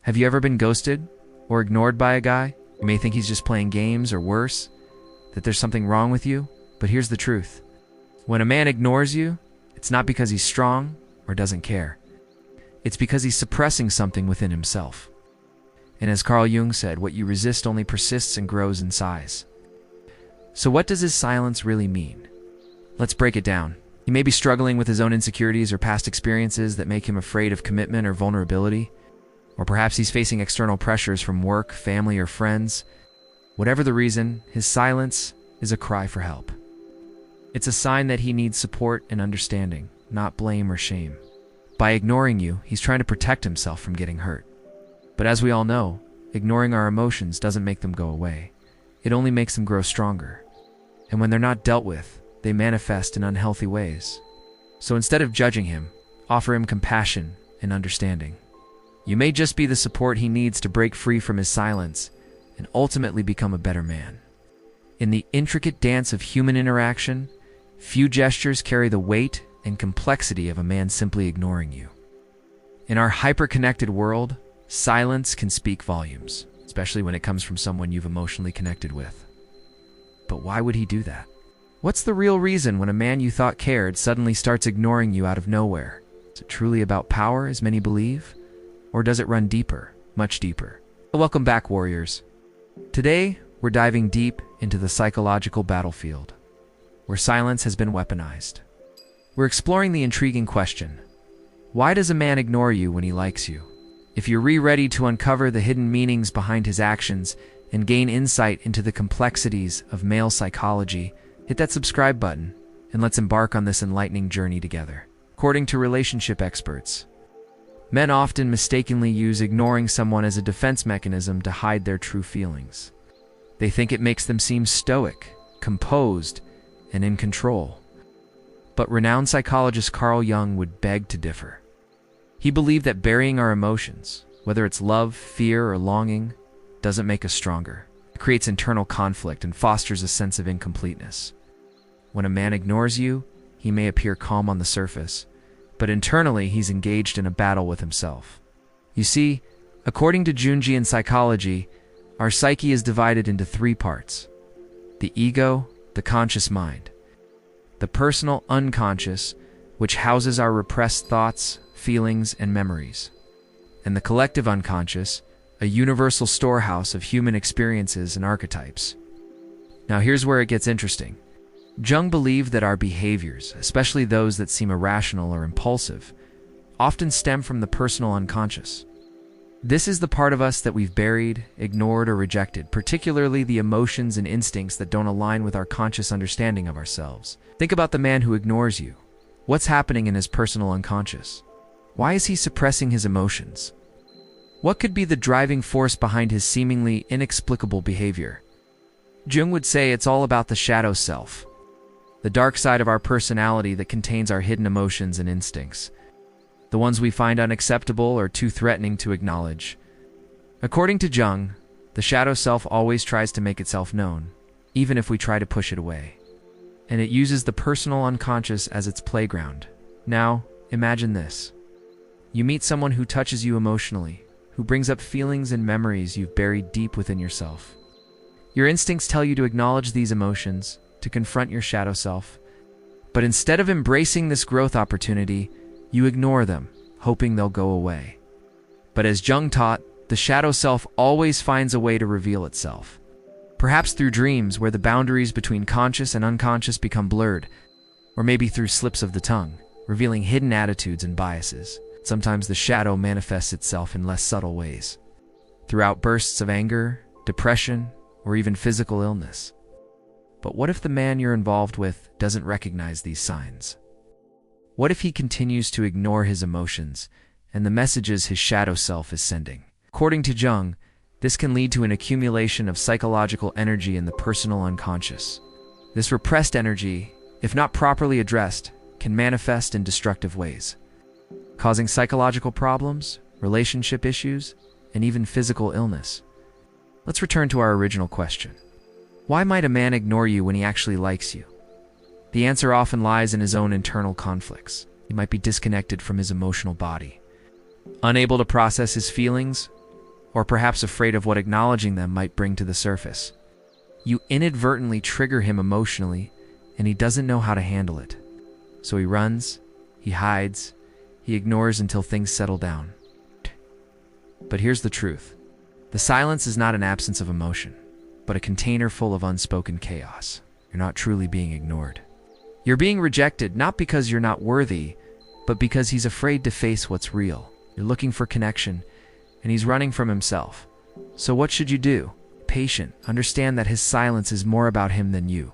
Have you ever been ghosted or ignored by a guy? You may think he's just playing games, or worse, that there's something wrong with you, but here's the truth. When a man ignores you, it's not because he's strong or doesn't care. It's because he's suppressing something within himself. And as Carl Jung said, what you resist only persists and grows in size. So what does his silence really mean? Let's break it down. He may be struggling with his own insecurities or past experiences that make him afraid of commitment or vulnerability. Or perhaps he's facing external pressures from work, family, or friends. Whatever the reason, his silence is a cry for help. It's a sign that he needs support and understanding, not blame or shame. By ignoring you, he's trying to protect himself from getting hurt. But as we all know, ignoring our emotions doesn't make them go away. It only makes them grow stronger. And when they're not dealt with, they manifest in unhealthy ways. So instead of judging him, offer him compassion and understanding. You may just be the support he needs to break free from his silence and ultimately become a better man. In the intricate dance of human interaction, few gestures carry the weight and complexity of a man simply ignoring you. In our hyper-connected world, silence can speak volumes, especially when it comes from someone you've emotionally connected with. But why would he do that? What's the real reason when a man you thought cared suddenly starts ignoring you out of nowhere? Is it truly about power, as many believe? Or does it run deeper, much deeper? Welcome back, warriors. Today, we're diving deep into the psychological battlefield, where silence has been weaponized. We're exploring the intriguing question: why does a man ignore you when he likes you? If you're ready to uncover the hidden meanings behind his actions and gain insight into the complexities of male psychology, hit that subscribe button and let's embark on this enlightening journey together. According to relationship experts, men often mistakenly use ignoring someone as a defense mechanism to hide their true feelings. They think it makes them seem stoic, composed, and in control. But renowned psychologist Carl Jung would beg to differ. He believed that burying our emotions, whether it's love, fear, or longing, doesn't make us stronger. It creates internal conflict and fosters a sense of incompleteness. When a man ignores you, he may appear calm on the surface, but internally he's engaged in a battle with himself. You see, according to Jungian psychology, our psyche is divided into three parts: the ego, the conscious mind; the personal unconscious, which houses our repressed thoughts, feelings, and memories; and the collective unconscious, a universal storehouse of human experiences and archetypes. Now here's where it gets interesting. Jung believed that our behaviors, especially those that seem irrational or impulsive, often stem from the personal unconscious. This is the part of us that we've buried, ignored, or rejected, particularly the emotions and instincts that don't align with our conscious understanding of ourselves. Think about the man who ignores you. What's happening in his personal unconscious? Why is he suppressing his emotions? What could be the driving force behind his seemingly inexplicable behavior? Jung would say it's all about the shadow self, the dark side of our personality that contains our hidden emotions and instincts, the ones we find unacceptable or too threatening to acknowledge. According to Jung, the shadow self always tries to make itself known, even if we try to push it away. And it uses the personal unconscious as its playground. Now, imagine this. You meet someone who touches you emotionally, who brings up feelings and memories you've buried deep within yourself. Your instincts tell you to acknowledge these emotions, to confront your shadow self. But instead of embracing this growth opportunity, you ignore them, hoping they'll go away. But as Jung taught, the shadow self always finds a way to reveal itself. Perhaps through dreams where the boundaries between conscious and unconscious become blurred, or maybe through slips of the tongue, revealing hidden attitudes and biases. Sometimes the shadow manifests itself in less subtle ways, through outbursts of anger, depression, or even physical illness. But what if the man you're involved with doesn't recognize these signs? What if he continues to ignore his emotions and the messages his shadow self is sending? According to Jung, this can lead to an accumulation of psychological energy in the personal unconscious. This repressed energy, if not properly addressed, can manifest in destructive ways, causing psychological problems, relationship issues, and even physical illness. Let's return to our original question. Why might a man ignore you when he actually likes you? The answer often lies in his own internal conflicts. He might be disconnected from his emotional body, unable to process his feelings, or perhaps afraid of what acknowledging them might bring to the surface. You inadvertently trigger him emotionally, and he doesn't know how to handle it. So he runs, he hides, he ignores until things settle down. But here's the truth. The silence is not an absence of emotion, but a container full of unspoken chaos. You're not truly being ignored. You're being rejected not because you're not worthy, but because he's afraid to face what's real. You're looking for connection, and he's running from himself. So what should you do? Patient, understand that his silence is more about him than you,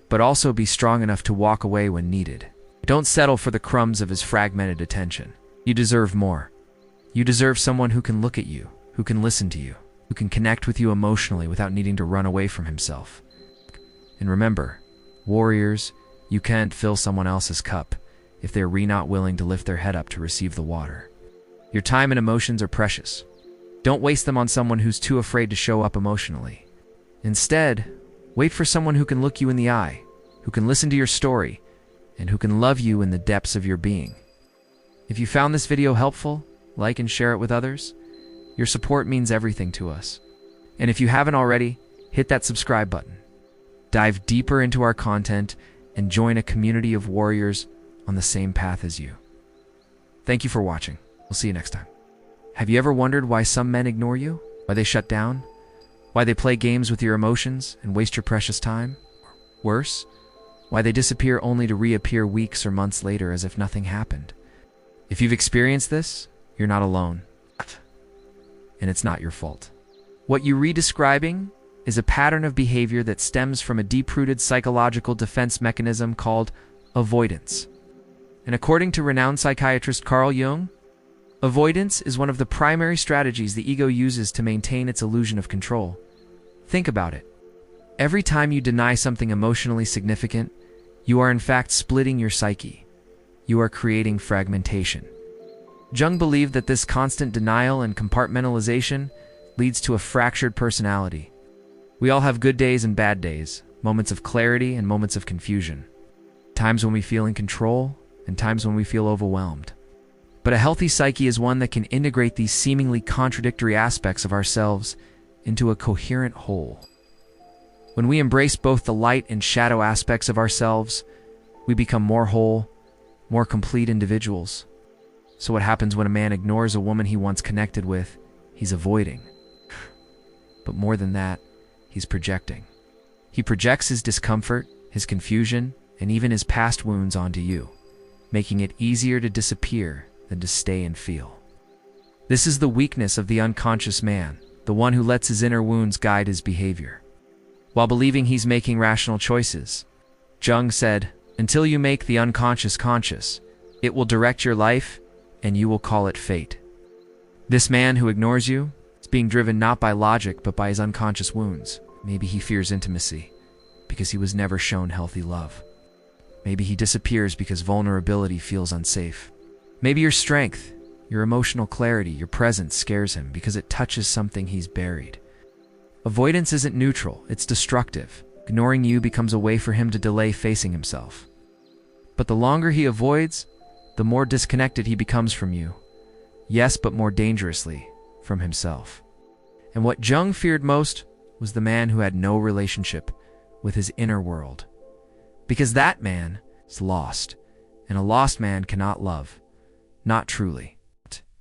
but also be strong enough to walk away when needed. Don't settle for the crumbs of his fragmented attention. You deserve more. You deserve someone who can look at you, who can listen to you, who can connect with you emotionally without needing to run away from himself. And remember, warriors, you can't fill someone else's cup if they're not willing to lift their head up to receive the water. Your time and emotions are precious. Don't waste them on someone who's too afraid to show up emotionally. Instead, wait for someone who can look you in the eye, who can listen to your story, and who can love you in the depths of your being. If you found this video helpful, like and share it with others. Your support means everything to us. And if you haven't already, hit that subscribe button. Dive deeper into our content and join a community of warriors on the same path as you. Thank you for watching. We'll see you next time. Have you ever wondered why some men ignore you? Why they shut down? Why they play games with your emotions and waste your precious time? Or worse, why they disappear only to reappear weeks or months later as if nothing happened? If you've experienced this, you're not alone. And it's not your fault. What you're redescribing is a pattern of behavior that stems from a deep-rooted psychological defense mechanism called avoidance. And according to renowned psychiatrist Carl Jung, avoidance is one of the primary strategies the ego uses to maintain its illusion of control. Think about it. Every time you deny something emotionally significant, you are in fact splitting your psyche. You are creating fragmentation. Jung believed that this constant denial and compartmentalization leads to a fractured personality. We all have good days and bad days, moments of clarity and moments of confusion, times when we feel in control and times when we feel overwhelmed. But a healthy psyche is one that can integrate these seemingly contradictory aspects of ourselves into a coherent whole. When we embrace both the light and shadow aspects of ourselves, we become more whole, more complete individuals. So what happens when a man ignores a woman he once connected with? He's avoiding. But more than that, he's projecting. He projects his discomfort, his confusion, and even his past wounds onto you, making it easier to disappear than to stay and feel. This is the weakness of the unconscious man, the one who lets his inner wounds guide his behavior, while believing he's making rational choices. Jung said, "Until you make the unconscious conscious, it will direct your life, and you will call it fate." This man who ignores you is being driven not by logic but by his unconscious wounds. Maybe he fears intimacy because he was never shown healthy love. Maybe he disappears because vulnerability feels unsafe. Maybe your strength, your emotional clarity, your presence scares him because it touches something he's buried. Avoidance isn't neutral, it's destructive. Ignoring you becomes a way for him to delay facing himself. But the longer he avoids, the more disconnected he becomes from you. Yes, but more dangerously, from himself. And what Jung feared most was the man who had no relationship with his inner world. Because that man is lost, and a lost man cannot love. Not truly.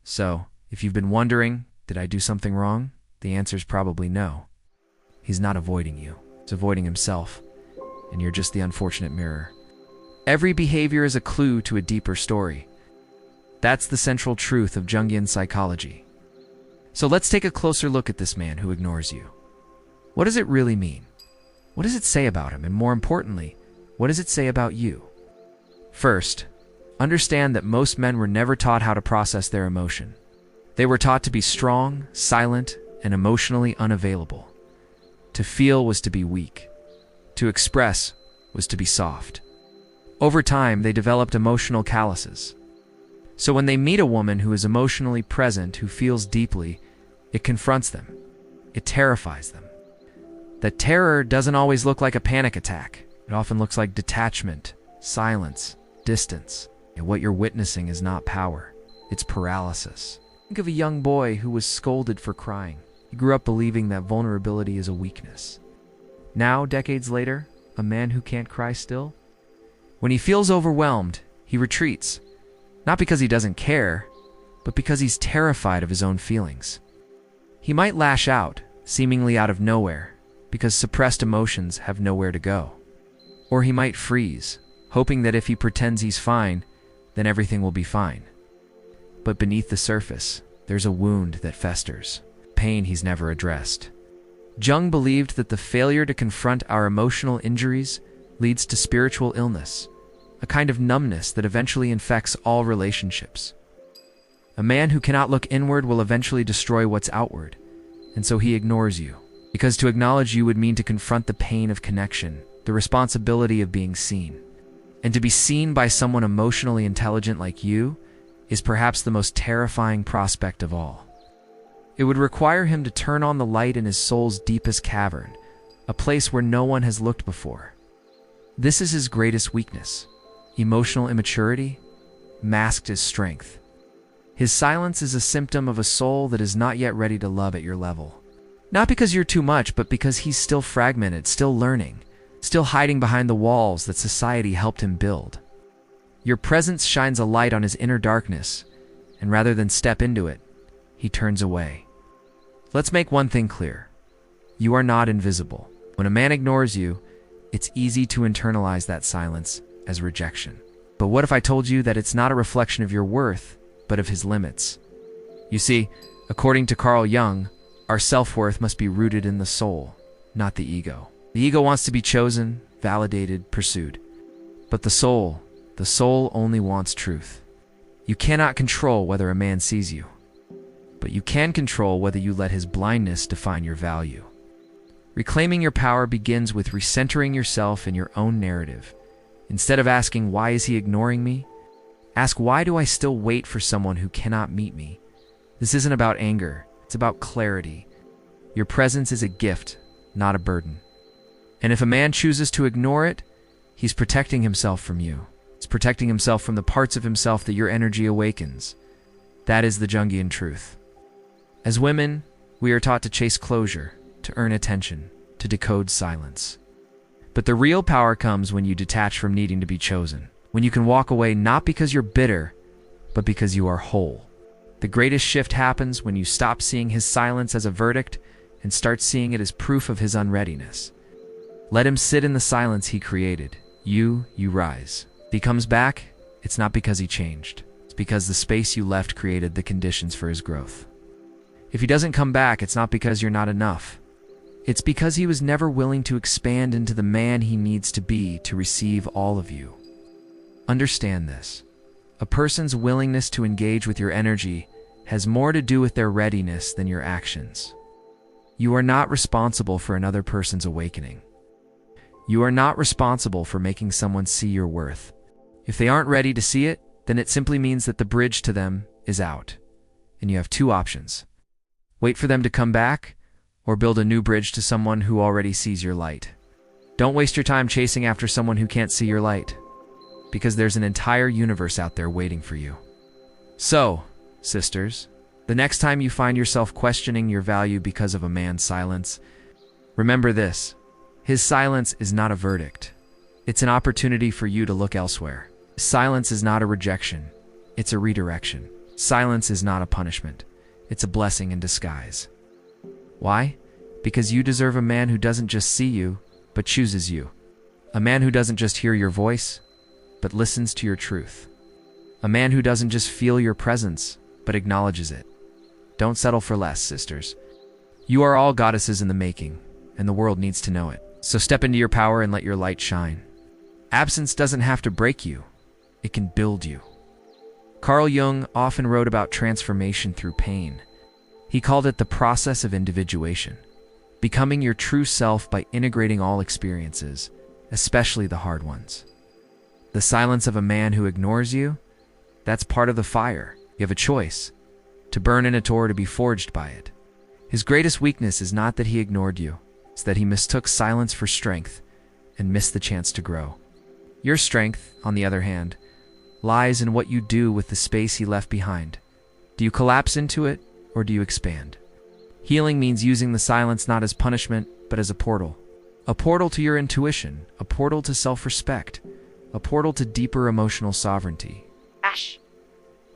So, if you've been wondering, did I do something wrong? The answer is probably no. He's not avoiding you. He's avoiding himself, and you're just the unfortunate mirror. Every behavior is a clue to a deeper story. That's the central truth of Jungian psychology. So let's take a closer look at this man who ignores you. What does it really mean? What does it say about him? And more importantly, what does it say about you? First, understand that most men were never taught how to process their emotion. They were taught to be strong, silent, and emotionally unavailable. To feel was to be weak. To express was to be soft. Over time, they developed emotional calluses. So when they meet a woman who is emotionally present, who feels deeply, it confronts them. It terrifies them. That terror doesn't always look like a panic attack. It often looks like detachment, silence, distance. And what you're witnessing is not power. It's paralysis. Think of a young boy who was scolded for crying. He grew up believing that vulnerability is a weakness. Now, decades later, a man who can't cry still? When he feels overwhelmed, he retreats. Not because he doesn't care, but because he's terrified of his own feelings. He might lash out, seemingly out of nowhere, because suppressed emotions have nowhere to go. Or he might freeze, hoping that if he pretends he's fine, then everything will be fine. But beneath the surface, there's a wound that festers, pain he's never addressed. Jung believed that the failure to confront our emotional injuries leads to spiritual illness, a kind of numbness that eventually infects all relationships. A man who cannot look inward will eventually destroy what's outward, and so he ignores you. Because to acknowledge you would mean to confront the pain of connection, the responsibility of being seen. And to be seen by someone emotionally intelligent like you is perhaps the most terrifying prospect of all. It would require him to turn on the light in his soul's deepest cavern, a place where no one has looked before. This is his greatest weakness, emotional immaturity, masked as strength. His silence is a symptom of a soul that is not yet ready to love at your level. Not because you're too much, but because he's still fragmented, still learning, still hiding behind the walls that society helped him build. Your presence shines a light on his inner darkness, and rather than step into it, he turns away. Let's make one thing clear. You are not invisible. When a man ignores you, it's easy to internalize that silence as rejection. But what if I told you that it's not a reflection of your worth, but of his limits? You see, according to Carl Jung, our self-worth must be rooted in the soul, not the ego. The ego wants to be chosen, validated, pursued. But the soul only wants truth. You cannot control whether a man sees you, but you can control whether you let his blindness define your value. Reclaiming your power begins with recentering yourself in your own narrative. Instead of asking, "Why is he ignoring me?" ask, "Why do I still wait for someone who cannot meet me?" This isn't about anger, it's about clarity. Your presence is a gift, not a burden. And if a man chooses to ignore it, he's protecting himself from you. He's protecting himself from the parts of himself that your energy awakens. That is the Jungian truth. As women, we are taught to chase closure, to earn attention, to decode silence. But the real power comes when you detach from needing to be chosen. When you can walk away not because you're bitter, but because you are whole. The greatest shift happens when you stop seeing his silence as a verdict and start seeing it as proof of his unreadiness. Let him sit in the silence he created. You rise. If he comes back, it's not because he changed. It's because the space you left created the conditions for his growth. If he doesn't come back, it's not because you're not enough. It's because he was never willing to expand into the man he needs to be to receive all of you. Understand this. A person's willingness to engage with your energy has more to do with their readiness than your actions. You are not responsible for another person's awakening. You are not responsible for making someone see your worth. If they aren't ready to see it, then it simply means that the bridge to them is out. And you have two options. Wait for them to come back, or build a new bridge to someone who already sees your light. Don't waste your time chasing after someone who can't see your light, because there's an entire universe out there waiting for you. So, sisters, the next time you find yourself questioning your value because of a man's silence, remember this: his silence is not a verdict. It's an opportunity for you to look elsewhere. Silence is not a rejection, it's a redirection. Silence is not a punishment, it's a blessing in disguise. Why? Because you deserve a man who doesn't just see you, but chooses you. A man who doesn't just hear your voice, but listens to your truth. A man who doesn't just feel your presence, but acknowledges it. Don't settle for less, sisters. You are all goddesses in the making, and the world needs to know it. So step into your power and let your light shine. Absence doesn't have to break you, it can build you. Carl Jung often wrote about transformation through pain. He called it the process of individuation, becoming your true self by integrating all experiences, especially the hard ones. The silence of a man who ignores you, that's part of the fire. You have a choice, to burn in it or to be forged by it. His greatest weakness is not that he ignored you, it's that he mistook silence for strength and missed the chance to grow. Your strength, on the other hand, lies in what you do with the space he left behind, Do you collapse into it, or do you expand? Healing means using the silence not as punishment, but as a portal. A portal to your intuition, a portal to self-respect, a portal to deeper emotional sovereignty. Ash.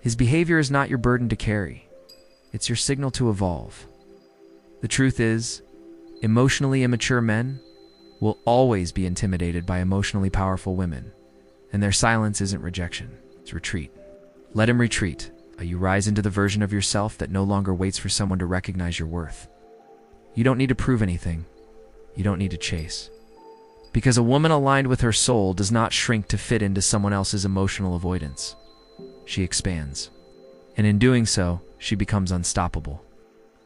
His behavior is not your burden to carry. It's your signal to evolve. The truth is, emotionally immature men will always be intimidated by emotionally powerful women, and their silence isn't rejection, it's retreat. Let him retreat. You rise into the version of yourself that no longer waits for someone to recognize your worth. You don't need to prove anything. You don't need to chase. Because a woman aligned with her soul does not shrink to fit into someone else's emotional avoidance. She expands. And in doing so, she becomes unstoppable.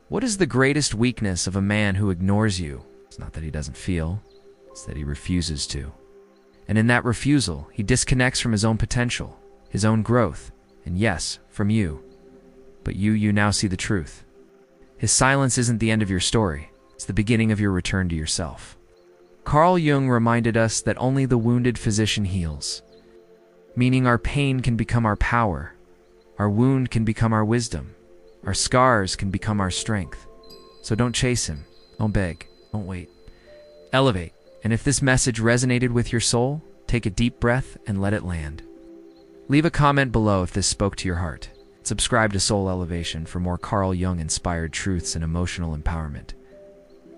What is the greatest weakness of a man who ignores you? It's not that he doesn't feel, it's that he refuses to. And in that refusal, he disconnects from his own potential, his own growth, and yes, from you. But you now see the truth. His silence isn't the end of your story. It's the beginning of your return to yourself. Carl Jung reminded us that only the wounded physician heals, meaning our pain can become our power, our wound can become our wisdom, our scars can become our strength. So don't chase him, don't beg, don't wait. Elevate, and if this message resonated with your soul, take a deep breath and let it land. Leave a comment below if this spoke to your heart. Subscribe to Soul Elevation for more Carl Jung-inspired truths and emotional empowerment.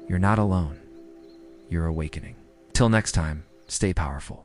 You're not alone. You're awakening. Till next time, stay powerful.